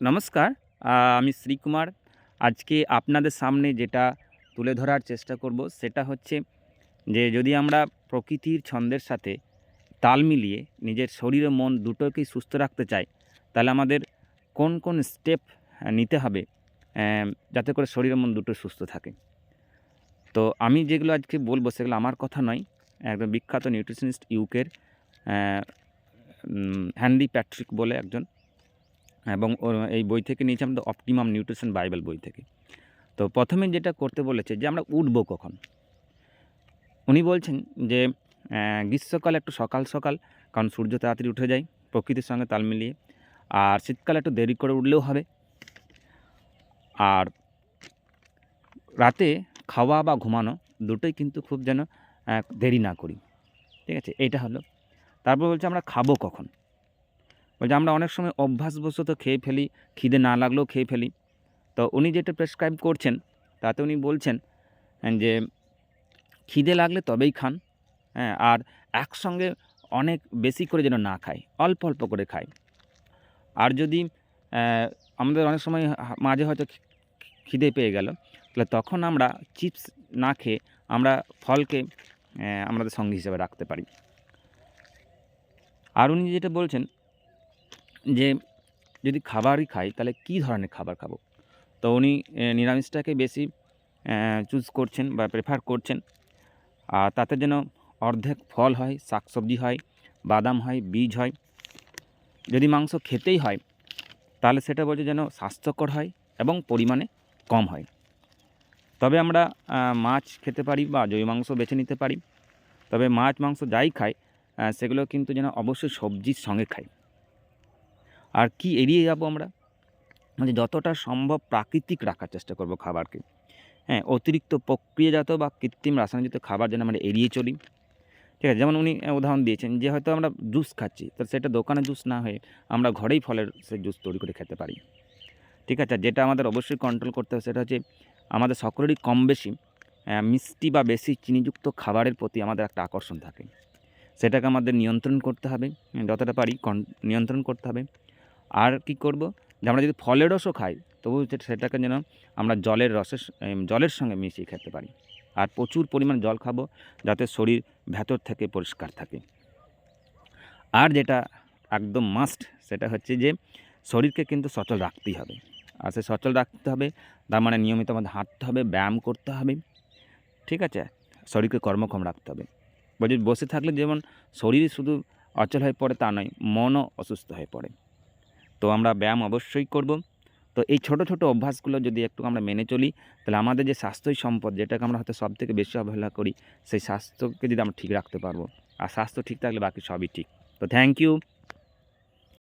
নমস্কার। আমি শ্রীকুমার। আজকে আপনাদের সামনে যেটা তুলে ধরার চেষ্টা করব সেটা হচ্ছে যে যদি আমরা প্রকৃতির ছন্দের সাথে তাল মিলিয়ে নিজের শরীর ও মন দুটোকেই সুস্থ রাখতে চাই, তাহলে আমাদের কোন স্টেপ নিতে হবে যাতে করে শরীর ও মন দুটো সুস্থ থাকে। তো আমি যেগুলো আজকে বলব সেগুলো আমার কথা নয়। একদম বিখ্যাত নিউট্রিশনিস্ট ইউকের অ্যা হ্যানরি প্যাট্রিক বলে একজন, এবং এই বই থেকে নিয়েছি আমরা অপটিমাম নিউট্রিশন বাইবেল বই থেকে। তো প্রথমে যেটা করতে বলেছে যে আমরা উঠবো কখন? উনি বলছেন যে গ্রীষ্মকালে একটু সকাল, সকাল, কারণ সূর্য তাড়াতাড়ি উঠে যায় প্রকৃতির সঙ্গে তাল মিলিয়ে। আর শীতকালে একটু দেরি করে উঠলেও হবে। আর রাতে খাওয়া বা ঘুমানো দুটোই কিন্তু খুব যেন দেরি না করি। ঠিক আছে? এইটা হলো। তারপর বলছে আমরা খাবো কখন? বলছে আমরা অনেক সময় অভ্যাসবশত খেয়ে ফেলি, খিদে না লাগলেও খেয়ে ফেলি। তো উনি যেটা প্রেসক্রাইব করছেন তাতে উনি বলছেন যে খিদে লাগলে তবেই খান, হ্যাঁ? আর একসঙ্গে অনেক বেশি করে যেন না খাই, অল্প, অল্প করে খাই। আর যদি অ্যা আমাদের অনেক সময় মাঝে হয়তো খিদে পেয়ে গেল, তাহলে তখন আমরা চিপস না খেয়ে আমরা ফলকে আমাদের সঙ্গী হিসেবে রাখতে পারি। আর উনি যেটা বলছেন যে যদি খাবারই খাই তাহলে কী ধরনের খাবার খাবো? তো উনি নিরামিষটাকে বেশি চুজ করছেন বা প্রেফার করছেন। আর তাতে যেন অর্ধেক ফল হয়, শাকসবজি হয়, বাদাম হয়, বীজ হয়। যদি মাংস খেতেই হয় তাহলে সেটা বলছে যেন স্বাস্থ্যকর হয় এবং পরিমাণে কম হয়। তবে আমরা মাছ খেতে পারি বা দই মাংস বেছে নিতে পারি। তবে মাছ, মাংস যাই খাই সেগুলো কিন্তু যেন অবশ্যই সবজির সঙ্গে খাই। আর কি এড়িয়ে যাবো আমরা? মানে যতটা সম্ভব প্রাকৃতিক রাখার চেষ্টা করব খাবারকে। হ্যাঁ? অতিরিক্ত প্রক্রিয়াজাত বা কৃত্রিম রাসায়নিকযুক্ত খাবার যেন আমরা এড়িয়ে চলি। ঠিক আছে? যেমন উনি উদাহরণ দিয়েছেন যে হয়তো আমরা জুস খাচ্ছি। তো সেটা দোকানের জুস না হয়ে আমরা ঘরেই ফলের সেই জুস তৈরি করে খেতে পারি। ঠিক আছে? আর যেটা আমাদের অবশ্যই কন্ট্রোল করতে হবে সেটা হচ্ছে আমাদের সকলেরই কম বেশি মিষ্টি বা বেশি চিনিযুক্ত খাবারের প্রতি আমাদের একটা আকর্ষণ থাকে। সেটাকে আমাদের নিয়ন্ত্রণ করতে হবে। যতটা পারি নিয়ন্ত্রণ করতে হবে। আর কি করব? যে আমরা যদি ফলের রসও খাই তবু সেটাকে যেন আমরা জলের সঙ্গে মিশিয়ে খেতে পারি। আর প্রচুর পরিমাণে জল খাবো যাতে শরীর ভেতর থেকে পরিষ্কার থাকে। আর যেটা একদম মাস্ট সেটা হচ্ছে যে শরীরকে কিন্তু সচল রাখতেই হবে। আর সে সচল রাখতে হবে তার মানে নিয়মিত আমাদের হাঁটতে হবে, ব্যায়াম করতে হবে। ঠিক আছে? শরীরকে কর্মক্ষম রাখতে হবে। বসে থাকলে যেমন শরীরই শুধু অচল হয়ে পড়ে তা নয়, মনও অসুস্থ হয়ে পড়ে। তো আমরা ব্যায়াম অবশ্যই করব। তো এই ছোট, ছোট অভ্যাসগুলো যদি একটু আমরা মেনে চলি, তাহলে আমাদের যে স্বাস্থ্যই সম্পদ যেটাকে আমরা হয়তো সবথেকে বেশি অবহেলা করি, সেই স্বাস্থ্যকে যদি আমরা ঠিক রাখতে পারবো। আর স্বাস্থ্য ঠিক থাকলে বাকি সবই ঠিক। তো থ্যাংক ইউ।